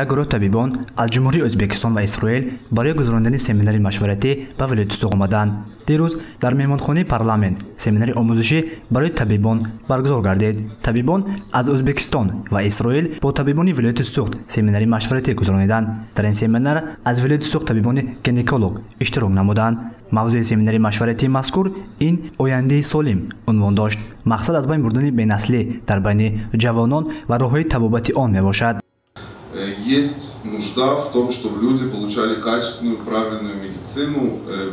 як гурӯҳ табибон аз ҷумҳурии Ӯзбекистон ва Исроил барои гузарондани семинари машваратӣ ба Вилояти Суғ омаданд. Дирӯз дар меҳмонхонаи парламент семинари омӯзишӣ барои табибон баргузор гардид. Табибон аз Ӯзбекистон ва Исроил бо табибони Вилояти Суғ семинари машваратӣ гузарониданд. Дар ин семинар аз Вилояти Суғ табибони гинеколог иштирок намуданд. мавзӯи семинари машваратии мазкур ин ояндаи солим унвон дошт. мақсад аз байн бурдани бенаслӣ дар байни ҷавонон ва роҳҳои табобати он мебошад. Есть нужда в том, чтобы люди получали качественную, правильную медицину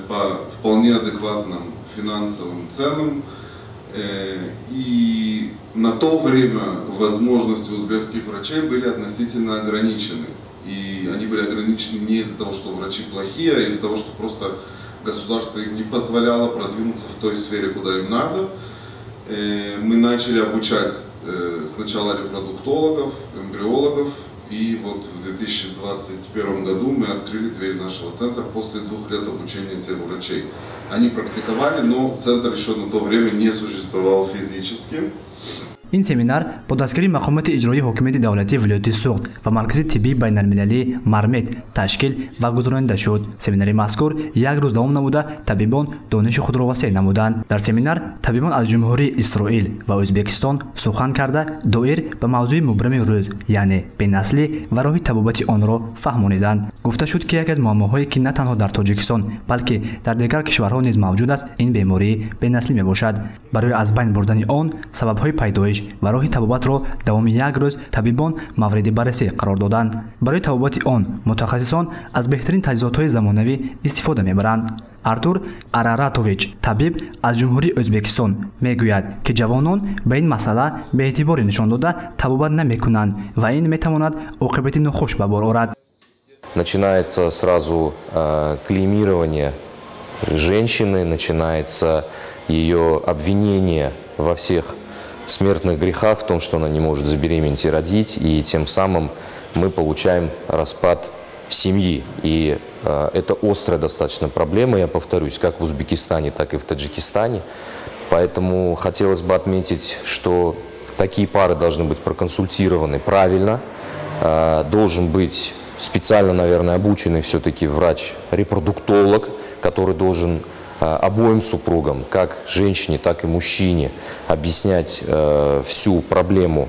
по вполне адекватным финансовым ценам. И на то время возможности узбекских врачей были относительно ограничены. И они были ограничены не из-за того, что врачи плохие, а из-за того, что просто государство им не позволяло продвинуться в той сфере, куда им надо. Мы начали обучать сначала репродуктологов, эмбриологов. И вот в 2021 году мы открыли двери нашего центра после 2 лет обучения тех врачей. Они практиковали, но центр еще на то время не существовал физически. ин семинар бо дастгири мақомоти иҷроии ҳокимияти давлатии Вилояти Суғ ва маркази тиббии байналмилалии Мармед ташкил ва гузаронида шуд. семинари мазкур як рӯз давом намуда табибон дониши худро васеъ намуданд. дар семинар табибон аз ҷумҳурии Исроил ва Ӯзбекистон сухан карда доир ба мавзӯи мубрами рӯз, яъне бенаслӣ ва роҳи табобати онро фаҳмониданд. гуфта шуд ки яке аз муаммоҳое ки на танҳо дар Тоҷикистон балки дар дигар кишварҳо низ мавҷуд аст, ин бемории бенаслӣ мебошад. барои аз байн бурдани он сабабҳои пайдоиш ва роҳи табобатро давоми як рӯз табибон мавриди баррасӣ қарор доданд. барои табобати он мутахассисон аз беҳтарин таҷҳизотҳои замонавӣ истифода мебаранд. Артур Араратович, табиб аз ҷумҳурии Ӯзбекистон, мегӯяд ки ҷавонон ба ин масъала беэътиборӣ нишон дода табобат намекунанд ва ин метавонад оқибати нохуш ба бор орад. Начинается сразу клеймирование женщины, начинается ее обвинение во всех смертных грехах, в том, что она не может забеременеть и родить, и тем самым мы получаем распад семьи. И это острая достаточно проблема, я повторюсь, как в Узбекистане, так и в Таджикистане. Поэтому хотелось бы отметить, что такие пары должны быть проконсультированы правильно, должен быть специально, наверное, обученный все-таки врач-репродуктолог, который должен обоим супругам, как женщине, так и мужчине, объяснять всю проблему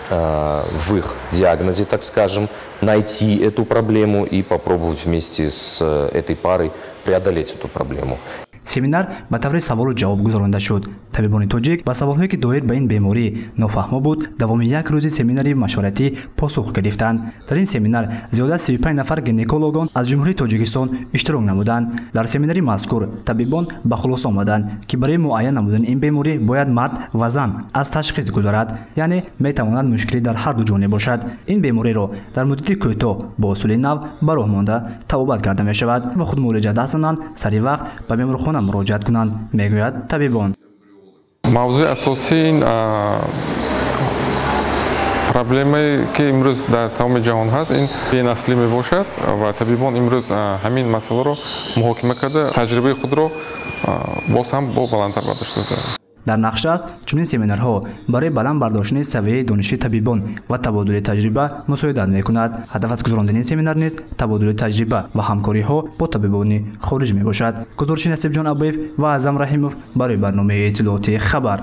в их диагнозе, так скажем, найти эту проблему и попробовать вместе с этой парой преодолеть эту проблему. семинар ба таври саволу ҷавоб гузаронида шуд. табибони тоҷик ба саволҳое ки доир ба ин беморӣ нофаҳмо буд давоми як рӯзи семинари машваратӣ посух гирифтанд. дар ин семинар зиёда аз 35 нафар гинекологон аз ҷумҳурии Тоҷикистон иштирок намуданд. дар семинари мазкур табибон ба хулоса омаданд ки барои муайян намудани ин беморӣ бояд мард ва зан аз ташхис гузарад, яъне метавонад мушкилӣ дар ҳар ду ҷониб бошад. ин бемориро дар муддати кӯтоҳ бо усули нав ба роҳ монда табобат карда мешавад. ба худ муолиҷа даст зананд, сари вақт ба беморхона муроҷиат кунанд, мегӯяд табибон. мавзӯи асосии ин проблемае ки имрӯз дар тамоми ҷаҳон ҳаст, ин бенаслӣ мебошад ва табибон имрӯз ҳамин масъаларо муҳокима карда таҷрибаи худро боз ҳам бо баландтар бардошт карданд. дар нақша аст чунин семинарҳо барои баланд бардоштани савияи дониши табибон ва табодули таҷриба мусоидат мекунад. ҳадаф аз гузарондани ин семинар низ табодули таҷриба ва ҳамкориҳо бо табибони хориҷ мебошад. гузориши Насибҷон Абоев ва Аъзам Раҳимов барои барномаи иттилооти хабар.